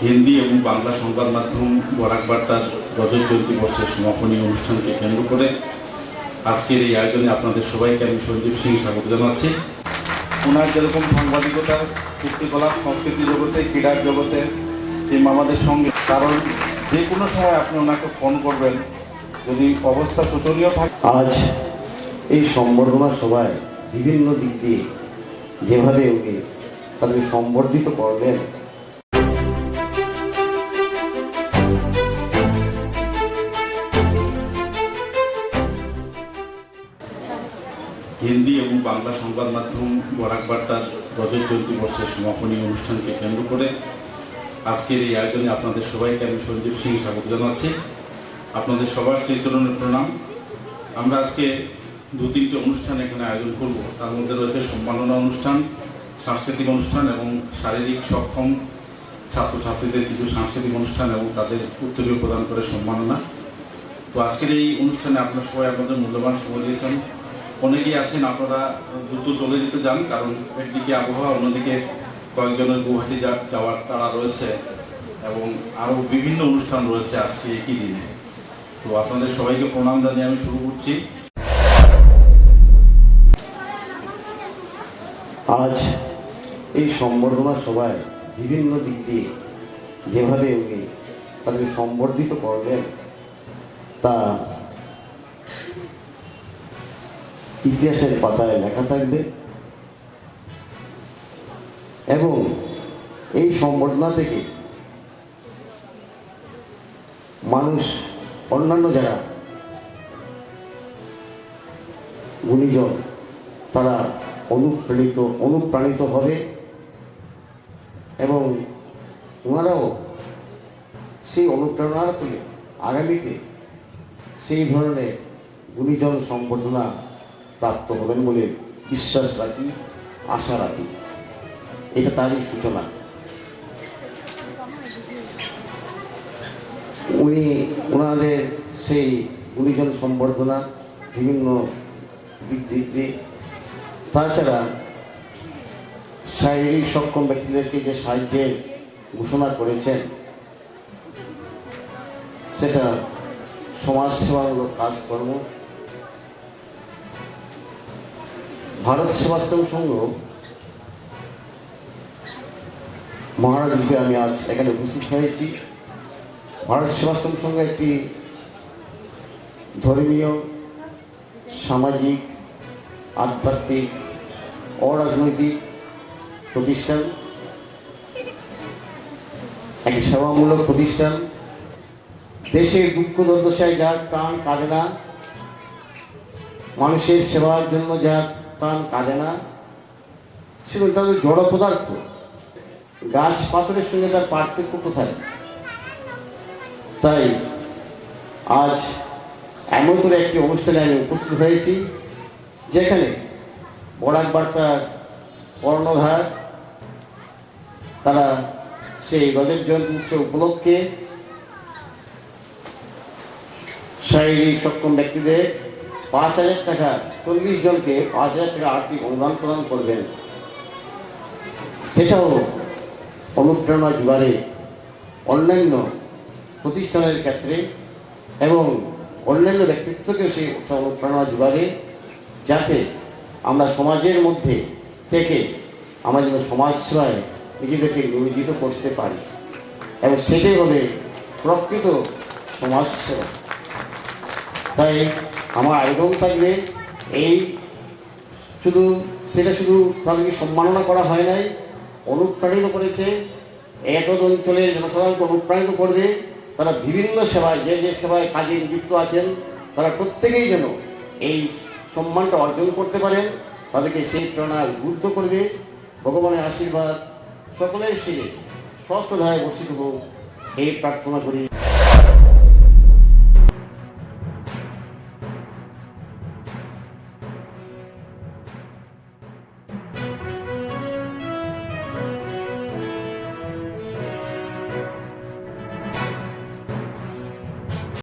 হিন্দি এবং বাংলা সংবাদ মাধ্যম বরাক বার্তার রজত জয়ন্তী বর্ষের সমাপনী অনুষ্ঠানকে কেন্দ্র করে আজকের এই আয়োজনে আপনাদের সবাইকে আমি সঞ্জীব সিং স্বাগত জানাচ্ছি। ওনার যেরকম সাংবাদিকতার কীর্তিকলাপ সংস্কৃতি জগতে, ক্রীড়ার জগতে কিংবা আমাদের সঙ্গে, কারণ যে কোনো সময় আপনি ওনাকে ফোন করবেন যদি অবস্থা শোচনীয় থাকে। আজ এই সম্বর্ধনা সভায় বিভিন্ন দিক দিয়ে যেভাবে ওকে তাদের সম্বর্ধিত করবেন, হিন্দি এবং বাংলা সংবাদ মাধ্যম বরাক বার্তার রজত জয়ন্তী বর্ষের সমাপনী অনুষ্ঠানকে কেন্দ্র করে আজকের এই আয়োজনে আপনাদের সবাইকে আমি সঞ্জীব সিং স্বাগত জানাচ্ছি। আপনাদের সবার শ্রীচরণে প্রণাম। আমরা আজকে দু-তিনটি অনুষ্ঠান এখানে আয়োজন করব। তার মধ্যে রয়েছে সম্মাননা অনুষ্ঠান, সাংস্কৃতিক অনুষ্ঠান এবং শারীরিক সক্ষম ছাত্রছাত্রীদের কিছু সাংস্কৃতিক অনুষ্ঠান এবং তাদের উত্তরীয় প্রদান করে সম্মাননা। তো আজকের এই অনুষ্ঠানে আপনারা সবাই আপনাদের মূল্যবান সময় দিয়েছেন। অনেকেই আছেন আপনারা দ্রুত চলে যেতে যান, কারণ একদিকে আবহাওয়া, অন্যদিকে কয়েকজনের গুয়াহাটি যাওয়ার তারা রয়েছে এবং আরও বিভিন্ন অনুষ্ঠান রয়েছে আজকে একই দিনে। তো আপনাদের সবাইকে প্রণাম জানিয়ে আমি শুরু করছি। আজ এই সম্বর্ধনা সভায় বিভিন্ন দিক দিয়ে যেভাবে ওকে তাদের সম্বর্ধিত করবেন তা ইতিহাসের পাতায় লেখা থাকবে এবং এই সম্বর্ধনা থেকে মানুষ, অন্যান্য যারা গুণীজন, তারা অনুপ্রাণিত হবে এবং ওনারাও সেই অনুপ্রেরণার তুলে আগামীতে সেই ধরনের গুণীজন সম্বর্ধনা প্রাপ্ত হবেন বলে বিশ্বাস রাখি, আশা রাখি। এটা তারই সূচনা। ওনাদের সেই গুণীজন সম্বর্ধনা বিভিন্ন দিক দিয়ে, তাছাড়া শারীরিক সক্ষম ব্যক্তিদেরকে যে সাহায্যের ঘোষণা করেছেন, সেটা সমাজসেবামূলক কাজকর্ম। ভারত সেবাশ্রম সংঘ মহারাজকে আমি আজ এখানে উপস্থিত হয়েছি। ভারত সেবাশ্রম সংঘ একটি ধর্মীয়, সামাজিক, আধ্যাত্মিক, অরাজনৈতিক প্রতিষ্ঠান, একটি সেবামূলক প্রতিষ্ঠান। দেশের দুঃখ দুর্দশায় যার প্রাণ কাঁদে না, মানুষের সেবার জন্য যার প্রাণ কাঁদে না, সেগুলো তাদের জড় পদার্থ। গাছ পাথরের সঙ্গে তার পার্থক্য কোথায়? তাই আজ এমন করে একটি অনুষ্ঠানে আমি উপস্থিত হয়েছি যেখানে বরাক বার্তার কর্ণধার তারা সেই রজত জয়ন্তী উৎসব উপলক্ষে শারীরিক সক্ষম ব্যক্তিদের 5,000 টাকা, 40 জনকে 5,000 টাকা আর্থিক অনুদান প্রদান করবেন। সেটাও অনুপ্রেরণা জোগাড়ে অন্যান্য প্রতিষ্ঠানের ক্ষেত্রে এবং অন্যান্য ব্যক্তিত্বকেও সেই অনুপ্রেরণা জোগাড়ে, যাতে আমরা সমাজের মধ্যে থেকে আমরা যেন সমাজ সেবায় নিজেদেরকে নিয়োজিত করতে পারি এবং সেটাই হবে প্রকৃত সমাজ সেবা। তাই আমার আবেদন থাকবে, এই সেটা শুধু তাদেরকে সম্মাননা করা হয় নাই, অনুপ্রাণিত করেছে। এতদ অঞ্চলের জনসাধারণকে অনুপ্রাণিত করবে। তারা বিভিন্ন সেবায়, যে সেবায় কাজে নিযুক্ত আছেন, তারা প্রত্যেকেই যেন এই সম্মানটা অর্জন করতে পারেন। তাদেরকে সেই প্রেরণা উদ্বুদ্ধ করবে। ভগবানের আশীর্বাদ সকলের শিরে স্বস্থ ধারায় বর্ষিত হোক, এই প্রার্থনা করি।